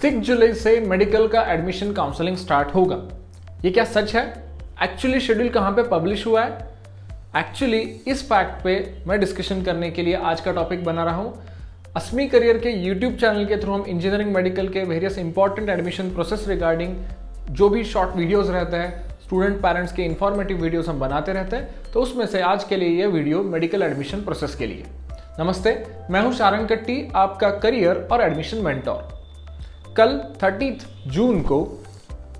6 जुलाई से मेडिकल का admission counselling start होगा। ये क्या सच है? एक्चुअली शेड्यूल कहाँ पे पब्लिश हुआ है? एक्चुअली इस फैक्ट पे मैं डिस्कशन करने के लिए आज का टॉपिक बना रहा हूँ। अस्मी करियर के यूट्यूब चैनल के थ्रू हम इंजीनियरिंग मेडिकल के various important admission process regarding जो भी शॉर्ट वीडियोस रहते हैं, स्टूडेंट पेरेंट्स के इंफॉर्मेटिव वीडियोस हम बनाते रहते हैं। तो उसमें से आज के लिए ये वीडियो मेडिकल एडमिशन प्रोसेस के लिए। नमस्ते, मैं हूँ शारंग कट्टी, आपका करियर और एडमिशन मेंटोर। कल 30 जून को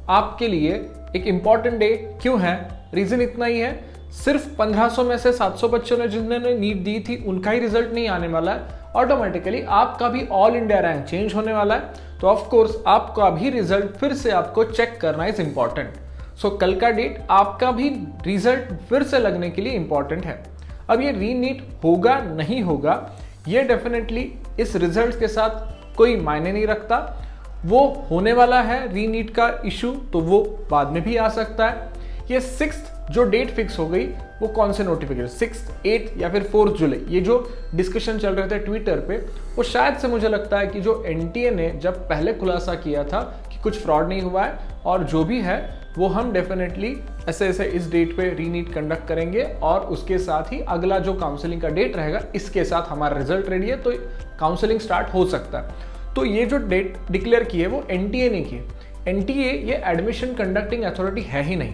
आपके लिए एक इम्पॉर्टेंट डे क्यों है? रीजन इतना ही है, सिर्फ 1500 में से 700 बच्चों ने जिन्होंने नीट दी थी उनका ही रिजल्ट नहीं आने वाला है। ऑटोमेटिकली आपका भी ऑल इंडिया रैंक चेंज होने वाला है, तो ऑफ कोर्स आपका भी रिजल्ट फिर से आपको चेक करना इज इंपॉर्टेंट। सो कल का डेट आपका भी रिजल्ट फिर से लगने के लिए इंपॉर्टेंट है। अब ये रीनीट होगा नहीं होगा, ये डेफिनेटली इस रिजल्ट के साथ कोई मायने नहीं रखता। वो होने वाला है रीनीट का इशू, तो वो बाद में भी आ सकता है। ये 6th जो डेट फिक्स हो गई वो कौन से नोटिफिकेशन, 6th, 8th या फिर 4th जुलाई, ये जो डिस्कशन चल रहे थे ट्विटर पे, वो शायद से मुझे लगता है कि जो एनटीए ने जब पहले खुलासा किया था कि कुछ फ्रॉड नहीं हुआ है और जो भी है वो हम डेफिनेटली ऐसे ऐसे इस डेट पे रीनीट कंडक्ट करेंगे और उसके साथ ही अगला जो काउंसलिंग का डेट रहेगा इसके साथ हमारा रिजल्ट रेडी है, तो काउंसलिंग स्टार्ट हो सकता है। तो ये जो डेट डिक्लेयर की है वो एनटीए ने की। एनटीए ये एडमिशन कंडक्टिंग अथॉरिटी है ही नहीं।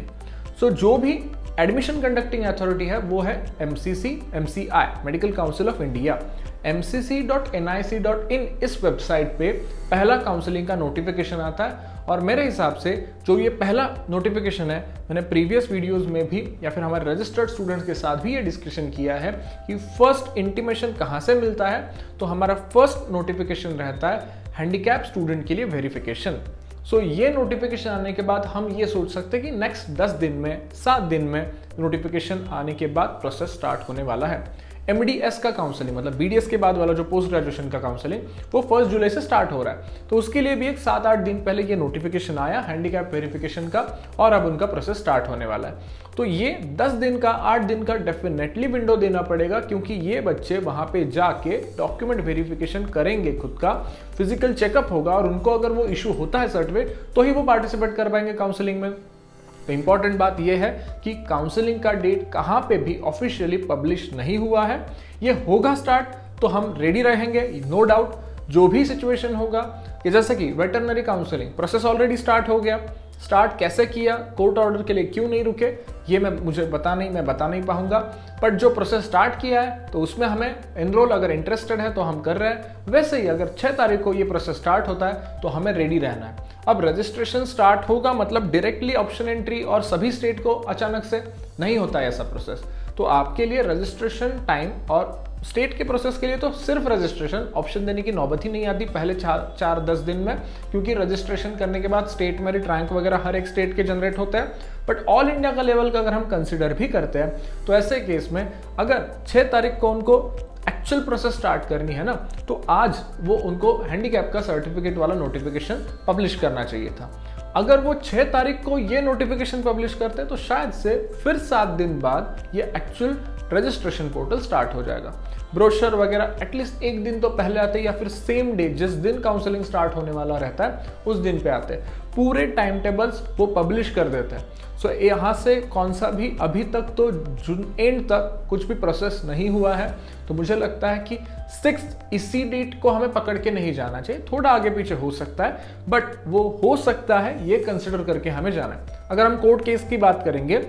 सो जो भी एडमिशन कंडक्टिंग अथॉरिटी है वो है MCI, medical council of India. mcc.nic.in इस वेबसाइट पे पहला काउंसलिंग का नोटिफिकेशन आता है और मेरे हिसाब से जो ये पहला नोटिफिकेशन है, मैंने प्रीवियस वीडियोस में भी या फिर हमारे रजिस्टर्ड स्टूडेंट्स के साथ भी ये डिस्कशन किया है कि फर्स्ट इंटीमेशन कहाँ से मिलता है। तो हमारा फर्स्ट नोटिफिकेशन रहता है हैंडीकैप स्टूडेंट के लिए वेरिफिकेशन। सो ये नोटिफिकेशन आने के बाद हम ये सोच सकते हैं कि नेक्स्ट 10 दिन में, 7 दिन में नोटिफिकेशन आने के बाद प्रोसेस स्टार्ट होने वाला है। एमडीएस का काउंसलिंग मतलब बीडीएस के बाद वाला जो पोस्ट ग्रेजुएशन का काउंसलिंग वो 1 जुलाई से स्टार्ट हो रहा है। तो उसके लिए भी एक 7-8 दिन पहले ये नोटिफिकेशन आया हैंडीकैप वेरिफिकेशन का और अब उनका प्रोसेस स्टार्ट होने वाला है। तो ये 10 दिन का, 8 दिन का डेफिनेटली विंडो देना पड़ेगा, क्योंकि ये बच्चे वहां पे जाके डॉक्यूमेंट वेरिफिकेशन करेंगे, खुद का फिजिकल चेकअप होगा और उनको अगर वो इशू होता है सर्टिफिकेट तो ही वो पार्टिसिपेट कर पाएंगे काउंसलिंग में। तो इंपॉर्टेंट बात यह है कि काउंसलिंग का डेट कहां पे भी ऑफिशियली पब्लिश नहीं हुआ है। ये होगा स्टार्ट तो हम रेडी रहेंगे, नो डाउट। जो भी सिचुएशन होगा, कि जैसे कि veterinary counselling process already start हो गया। स्टार्ट कैसे किया, कोर्ट ऑर्डर के लिए क्यों नहीं रुके, ये मैं बता नहीं पाऊंगा। बट जो प्रोसेस स्टार्ट किया है तो उसमें हमें एनरोल, अगर इंटरेस्टेड है तो हम कर रहे हैं। वैसे ही अगर 6 तारीख को ये प्रोसेस स्टार्ट होता है तो हमें रेडी रहना है। अब रजिस्ट्रेशन स्टार्ट होगा मतलब डायरेक्टली ऑप्शन एंट्री और सभी स्टेट को अचानक से नहीं होता है ऐसा प्रोसेस। तो आपके लिए रजिस्ट्रेशन टाइम और स्टेट के प्रोसेस के लिए तो सिर्फ रजिस्ट्रेशन, ऑप्शन देने की नौबत ही नहीं आती पहले 4-10 दिन में, क्योंकि रजिस्ट्रेशन करने के बाद स्टेट मेरिट रैंक वगैरह हर एक स्टेट के जनरेट होते हैं। बट ऑल इंडिया का लेवल का अगर हम कंसिडर भी करते हैं तो ऐसे केस में अगर 6 तारीख को उनको एक्चुअल प्रोसेस स्टार्ट करनी है ना, तो आज वो उनको हैंडीकैप का सर्टिफिकेट वाला नोटिफिकेशन पब्लिश करना चाहिए था। अगर वो 6 तारीख को ये नोटिफिकेशन पब्लिश करते तो शायद से फिर 7 दिन बाद ये एक्चुअल रजिस्ट्रेशन पोर्टल स्टार्ट हो जाएगा। ब्रोशर वगैरह एटलीस्ट 1 दिन तो पहले आते हैं या फिर सेम डे जिस दिन काउंसलिंग स्टार्ट होने वाला रहता है उस दिन पे आते हैं। पूरे टाइम टेबल्स वो पब्लिश कर देते हैं। सो यहाँ से कौन सा भी अभी तक तो जून एंड तक कुछ भी प्रोसेस नहीं हुआ है, तो मुझे लगता है कि 6th इसी डेट को हमें पकड़ के नहीं जाना चाहिए। थोड़ा आगे पीछे हो सकता है बट वो हो सकता है, ये कंसिडर करके हमें जाना है। अगर हम कोर्ट केस की बात करेंगे,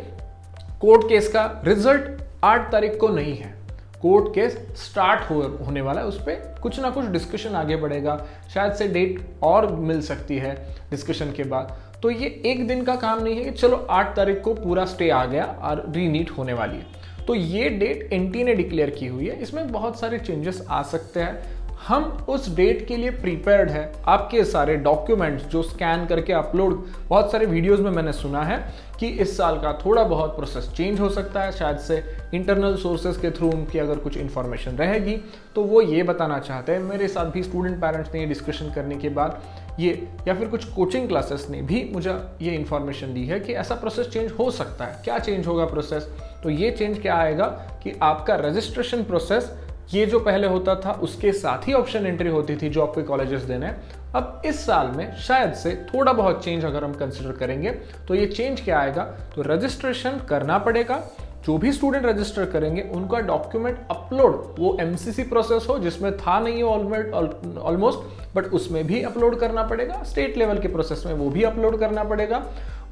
कोर्ट केस का रिजल्ट 8 तारीख को नहीं है। कोर्ट केस स्टार्ट होने वाला है, उस पर कुछ ना कुछ डिस्कशन आगे बढ़ेगा, शायद से डेट और मिल सकती है डिस्कशन के बाद। तो ये 1 दिन का काम नहीं है कि चलो 8 तारीख को पूरा स्टे आ गया और रीनीट होने वाली है। तो ये डेट एनटी ने डिक्लेयर की हुई है, इसमें बहुत सारे चेंजेस आ सकते हैं। हम उस डेट के लिए प्रिपेयर्ड है। आपके सारे डॉक्यूमेंट्स जो स्कैन करके अपलोड, बहुत सारे वीडियोस में मैंने सुना है कि इस साल का थोड़ा बहुत प्रोसेस चेंज हो सकता है, शायद से इंटरनल सोर्सेज के थ्रू उनकी अगर कुछ इन्फॉर्मेशन रहेगी तो वो ये बताना चाहते हैं। मेरे साथ भी स्टूडेंट पेरेंट्स ने ये डिस्कशन करने के बाद ये, या फिर कुछ कोचिंग क्लासेस ने भी मुझे ये इन्फॉर्मेशन दी है कि ऐसा प्रोसेस चेंज हो सकता है। क्या चेंज होगा प्रोसेस? तो ये चेंज क्या आएगा कि आपका रजिस्ट्रेशन प्रोसेस ये जो पहले होता था उसके साथ ही ऑप्शन एंट्री होती थी जो आपको कॉलेजेस देने हैं, अब इस साल में शायद से थोड़ा बहुत चेंज अगर हम कंसिडर करेंगे तो ये चेंज क्या आएगा, तो रजिस्ट्रेशन करना पड़ेगा। जो भी स्टूडेंट रजिस्टर करेंगे उनका डॉक्यूमेंट अपलोड वो एमसीसी प्रोसेस हो जिसमें था नहीं ऑलमोस्ट, बट उसमें भी अपलोड करना पड़ेगा। स्टेट लेवल के प्रोसेस में वो भी अपलोड करना पड़ेगा।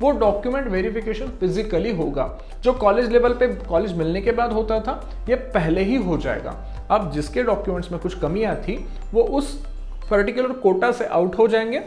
वो डॉक्यूमेंट वेरिफिकेशन फिजिकली होगा। जो कॉलेज लेवल पे कॉलेज मिलने के बाद होता था ये पहले ही हो जाएगा। अब जिसके डॉक्यूमेंट्स में कुछ कमियां थी वो उस पर्टिकुलर कोटा से आउट हो जाएंगे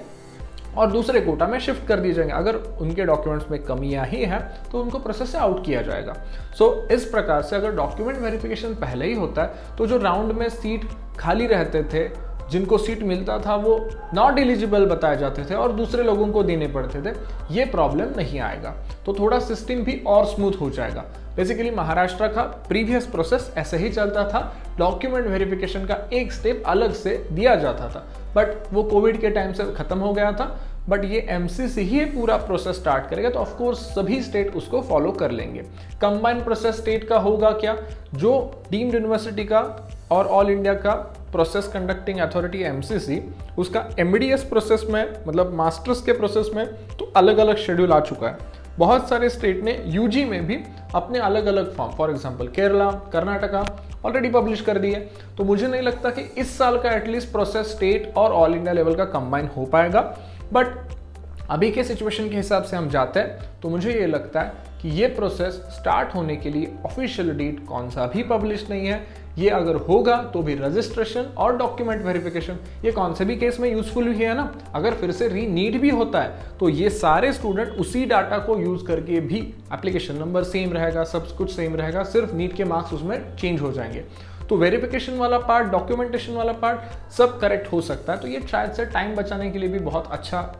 और दूसरे कोटा में शिफ्ट कर दिए जाएंगे। अगर उनके डॉक्यूमेंट्स में कमियां ही हैं तो उनको प्रोसेस से आउट किया जाएगा। सो इस प्रकार से अगर डॉक्यूमेंट वेरिफिकेशन पहले ही होता है तो जो राउंड में सीट खाली रहते थे, जिनको सीट मिलता था वो नॉट एलिजिबल बताए जाते थे और दूसरे लोगों को देने पड़ते थे, ये प्रॉब्लम नहीं आएगा। तो थोड़ा सिस्टम भी और स्मूथ हो जाएगा। बेसिकली महाराष्ट्र का प्रीवियस प्रोसेस ऐसे ही चलता था, डॉक्यूमेंट वेरिफिकेशन का एक स्टेप अलग से दिया जाता था, बट वो कोविड के टाइम से खत्म हो गया था। बट ये एमसीसी ही पूरा प्रोसेस स्टार्ट करेगा तो ऑफकोर्स सभी स्टेट उसको फॉलो कर लेंगे। कंबाइंड प्रोसेस स्टेट का होगा क्या, जो डीम्ड यूनिवर्सिटी का और ऑल इंडिया का प्रोसेस कंडक्टिंग अथॉरिटी एमसीसी, उसका एमडीएस प्रोसेस में मतलब मास्टर्स के प्रोसेस में तो अलग अलग शेड्यूल आ चुका है। बहुत सारे स्टेट ने यूजी में भी अपने अलग अलग form, for example Kerala, Karnataka already publish कर दिए। तो मुझे नहीं लगता कि इस साल का एटलीस्ट प्रोसेस स्टेट और ऑल इंडिया लेवल का कंबाइन हो पाएगा। बट अभी के सिचुएशन के हिसाब से हम जाते हैं तो मुझे ये लगता है कि ये प्रोसेस स्टार्ट होने के लिए ऑफिशियल डेट कौन सा भी पब्लिश नहीं है। ये अगर होगा तो भी रजिस्ट्रेशन और डॉक्यूमेंट वेरिफिकेशन ये कौन से भी केस में यूजफुल ही है ना। अगर फिर से री नीट भी होता है तो ये सारे स्टूडेंट उसी डाटा को यूज करके भी एप्लीकेशन नंबर सेम रहेगा, सब कुछ सेम रहेगा, सिर्फ नीट के मार्क्स उसमें चेंज हो जाएंगे। तो वेरिफिकेशन वाला पार्ट, डॉक्यूमेंटेशन वाला पार्ट सब करेक्ट हो सकता है। तो ये शायद से टाइम बचाने के लिए भी बहुत अच्छा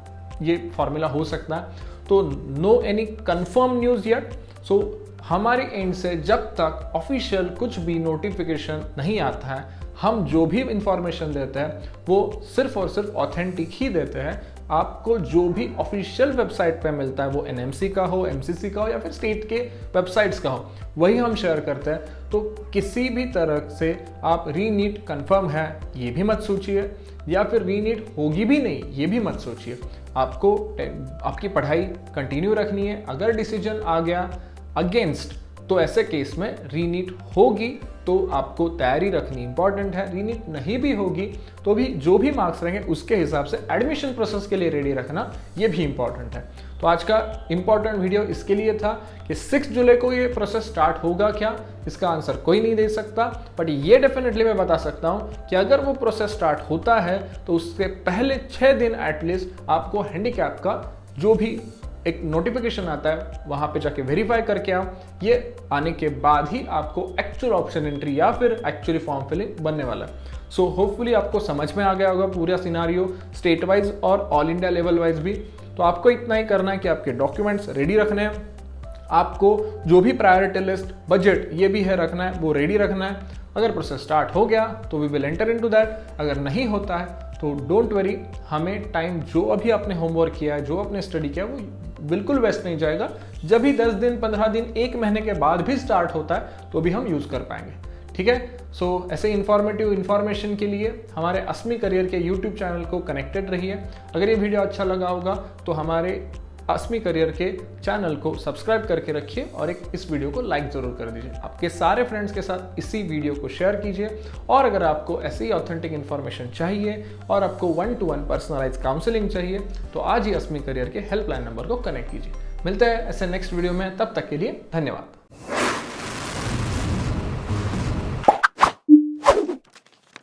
ये फॉर्मूला हो सकता है। तो no any confirm news yet. So हमारे एंड से जब तक ऑफिशियल कुछ भी नोटिफिकेशन नहीं आता है, हम जो भी इंफॉर्मेशन देते हैं वो सिर्फ और सिर्फ ऑथेंटिक ही देते हैं। आपको जो भी ऑफिशियल वेबसाइट पे मिलता है, वो एनएमसी का हो, एमसीसी का हो या फिर स्टेट के वेबसाइट्स का हो, वही हम शेयर करते हैं। तो किसी भी तरह से आप रीनीट कंफर्म है ये भी मत सोचिए, या फिर रीनीट होगी भी नहीं ये भी मत सोचिए। आपको आपकी पढ़ाई कंटिन्यू रखनी है। अगर डिसीजन आ गया अगेंस्ट तो ऐसे केस में रीनीट होगी तो आपको तैयारी रखनी इंपॉर्टेंट है। रीनीट नहीं भी होगी तो भी जो भी मार्क्स रहेंगे उसके हिसाब से एडमिशन प्रोसेस के लिए रेडी रखना ये भी इंपॉर्टेंट है। तो आज का इंपॉर्टेंट वीडियो इसके लिए था कि 6 जुलाई को ये प्रोसेस स्टार्ट होगा क्या, इसका आंसर कोई नहीं दे सकता। बट ये डेफिनेटली मैं बता सकता हूँ कि अगर वो प्रोसेस स्टार्ट होता है तो उसके पहले 6 दिन एटलीस्ट आपको हैंडीकैप का जो भी एक नोटिफिकेशन आता है वहां पे जाके वेरीफाई करके आओ। ये आने के बाद ही आपको एक्चुअल ऑप्शन एंट्री या फिर एक्चुअली फॉर्म फिलिंग बनने वाला है। सो होपफुली आपको समझ में आ गया होगा पूरा सिनारियो, स्टेट वाइज और ऑल इंडिया लेवल वाइज भी। तो आपको इतना ही करना है कि आपके डॉक्यूमेंट्स रेडी रखने हैं, आपको जो भी प्रायोरिटी लिस्ट, बजट ये भी है रखना है, वो रेडी रखना है। अगर प्रोसेस स्टार्ट हो गया तो we will enter into that. अगर नहीं होता है तो डोंट वरी, हमें टाइम जो अभी आपने होमवर्क किया है, जो आपने स्टडी किया वो बिल्कुल वेस्ट नहीं जाएगा। जब भी 10 दिन, 15 दिन, 1 महीने के बाद भी स्टार्ट होता है तो भी हम यूज कर पाएंगे। ठीक है। सो ऐसे इन्फॉर्मेटिव इन्फॉर्मेशन के लिए हमारे अस्मी करियर के यूट्यूब चैनल को कनेक्टेड रहिए। अगर ये वीडियो अच्छा लगा होगा तो हमारे अस्मी करियर के चैनल को सब्सक्राइब करके रखिए और इस वीडियो को लाइक जरूर कर दीजिए। आपके सारे फ्रेंड्स के साथ इसी वीडियो को शेयर कीजिए। और अगर आपको ऐसी ही ऑथेंटिक इन्फॉर्मेशन चाहिए और आपको 1-to-1 पर्सनलाइज काउंसलिंग चाहिए तो आज ही अस्मी करियर के हेल्पलाइन नंबर को कनेक्ट कीजिए। मिलते हैं ऐसे नेक्स्ट वीडियो में, तब तक के लिए धन्यवाद।